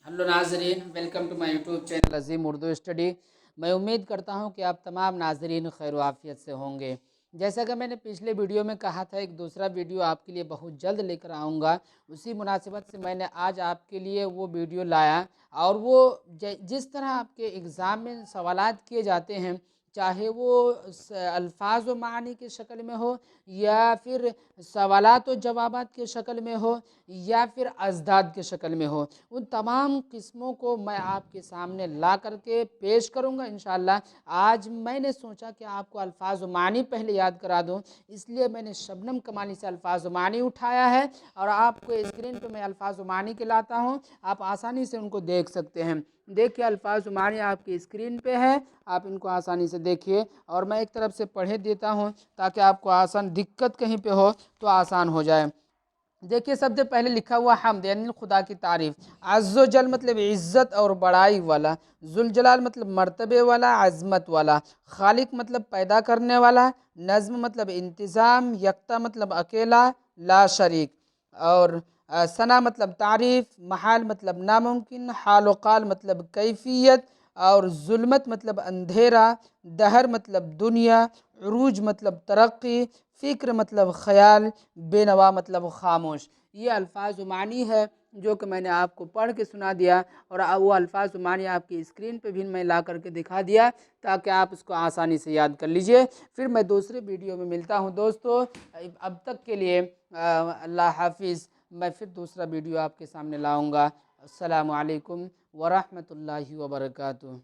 Hello नाजरीन, welcome to my YouTube channel Azeem Urdu study. मैं उम्मीद करता हूं कि आप तमाम नाजरीन खैर आफियत से होंगे। जैसा कि मैंने पिछले वीडियो में कहा था, एक दूसरा वीडियो आपके लिए बहुत जल्द लेकर आऊँगा। उसी मुनासिबत से मैंने आज आपके लिए वो वीडियो लाया। और वो जिस तरह आपके एग्ज़ाम में सवालात किए जाते हैं, चाहे वो अल्फाज व मानी की शक्ल में हो, या फिर सवालात व जवाबात की शक्ल में हो, या फिर अजदाद की शक्ल में हो, उन तमाम किस्मों को मैं आपके सामने ला करके पेश करूँगा इंशाअल्लाह। आज मैंने सोचा कि आपको अल्फाज व मानी पहले याद करा दूँ, इसलिए मैंने शबनम कमाली से अल्फाज व मानी उठाया है और आपको स्क्रीन पे मैं अल्फाज व मानी के लाता हूँ। आप आसानी से उनको देख सकते हैं। देखिए, अल्फाज व मानी आपकी स्क्रीन पे है, आप इनको आसानी से देखिए। और मैं एक तरफ से पढ़े देता हूँ ताकि आपको आसान, दिक्कत कहीं पे हो तो आसान हो जाए। देखिए, सबसे पहले लिखा हुआ हमद यानी खुदा की तारीफ। अज़्ज़ो जल मतलब इज़्ज़त और बड़ाई वाला, जुल जलाल मतलब मर्तबे वाला, अज़मत वाला, खालिक मतलब पैदा करने वाला, नज़्म मतलब इंतज़ाम, यकता मतलब अकेला, ला शरीक। और सना मतलब तारीफ, महाल मतलब नामुमकिन, हाल व काल मतलब कैफियत, और जुल्मत मतलब अंधेरा, दहर मतलब दुनिया, उरूज मतलब तरक्की, फ़िक्र मतलब ख़याल, बेनवा मतलब खामोश। ये अल्फाज मानी है जो कि मैंने आपको पढ़ के सुना दिया, और वो अल्फाज मानी आपकी स्क्रीन पे भी मैं ला करके दिखा दिया ताकि आप उसको आसानी से याद कर लीजिए। फिर मैं दूसरे वीडियो में मिलता हूँ दोस्तों। अब तक के लिए अल्लाह हाफिज़। मैं फिर दूसरा वीडियो आपके सामने लाऊँगा। अस्सलामु अलैकुम वरहमतुल्लाहि वबरकातुहू।